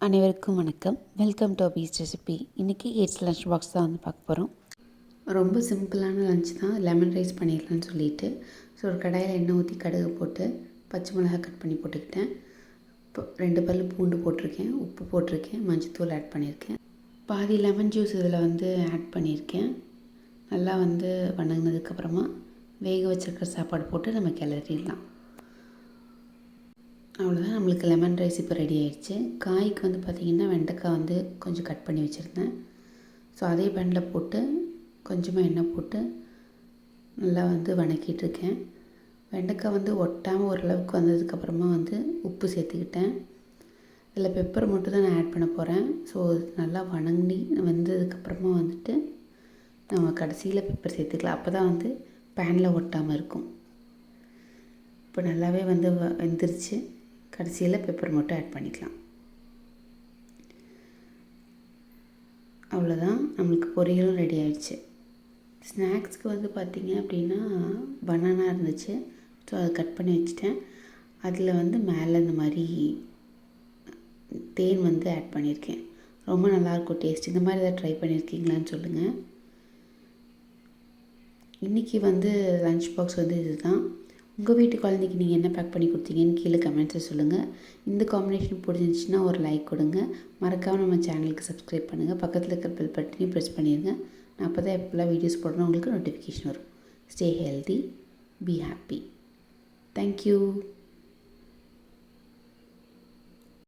அனைவருக்கும் வணக்கம். Welcome to abisrecipe. இன்றைக்கி எய்ட்ஸ் லஞ்ச் பாக்ஸ் தான் வந்து பார்க்க போகிறோம். ரொம்ப சிம்பிளான லஞ்ச் தான். லெமன் ரைஸ் பண்ணிடலான்னு சொல்லிட்டு ஒரு கடாயில் எண்ணெய் ஊற்றி கடுகு போட்டு பச்சை மிளகாய் கட் பண்ணி போட்டுக்கிட்டேன். இப்போ 2 பல் பூண்டு போட்டிருக்கேன், உப்பு போட்டிருக்கேன், மஞ்சத்தூள் ஆட் பண்ணியிருக்கேன். பாதி லெமன் ஜூஸ் இதில் வந்து ஆட் பண்ணியிருக்கேன். நல்லா வந்து வணங்கினதுக்கப்புறமா வேக வச்சுருக்கிற சாப்பாடு போட்டு நம்ம கிளறிடலாம். அவ்வளோதான், நம்மளுக்கு லெமன் ரைஸ் இப்போ ரெடி ஆகிடுச்சு. காய்க்கு வந்து பார்த்திங்கன்னா வெண்டைக்காய் வந்து கொஞ்சம் கட் பண்ணி வச்சுருந்தேன். ஸோ அதே பேனில் போட்டு கொஞ்சமாக எண்ணெய் போட்டு நல்லா வந்து வணக்கிட்டுருக்கேன். வெண்டைக்காய் வந்து ஒட்டாமல் ஓரளவுக்கு வந்ததுக்கப்புறமா வந்து உப்பு சேர்த்துக்கிட்டேன். இதில் பெப்பர் மட்டும் தான் நான் ஆட் பண்ண போகிறேன். ஸோ நல்லா வணங்கி வந்ததுக்கப்புறமா வந்துட்டு நம்ம கடைசியில் பெப்பர் சேர்த்துக்கலாம். அப்போ தான் வந்து பேனில் ஒட்டாமல் இருக்கும். இப்போ நல்லாவே வந்து வெந்துருச்சு. கடைசியில் பெப்பர் மட்டும் ஆட் பண்ணிக்கலாம். அவ்வளோதான், நம்மளுக்கு பொரியலும் ரெடி ஆகிடுச்சு. ஸ்நாக்ஸ்க்கு வந்து பார்த்திங்க அப்படின்னா பனானா இருந்துச்சு. ஸோ அதை கட் பண்ணி வச்சுட்டேன். அதில் வந்து மேலே இந்த மாதிரி தேன் வந்து ஆட் பண்ணியிருக்கேன். ரொம்ப நல்லாயிருக்கும் டேஸ்ட். இந்த மாதிரி எதாவது ட்ரை பண்ணியிருக்கீங்களான்னு சொல்லுங்கள். இன்றைக்கி வந்து லஞ்ச் பாக்ஸ் வந்து இது தான். உங்கள் வீட்டு குழந்தைக்கு நீங்கள் என்ன பேக் பண்ணி கொடுத்தீங்கன்னு கீழே கமெண்ட்ஸில் சொல்லுங்கள். இந்த காம்பினேஷன் பிடிச்சிருந்துச்சின்னா ஒரு லைக் கொடுங்க. மறக்காமல் நம்ம சேனலுக்கு சப்ஸ்கிரைப் பண்ணுங்கள். பக்கத்தில் இருக்கிற பெல் பட்டனையும் ப்ரெஸ் பண்ணிடுங்க. நான் அப்போ தான் எப்போல்லாம் வீடியோஸ் போடுறேன் உங்களுக்கு நோட்டிஃபிகேஷன் வரும். Stay healthy, be happy. Thank you.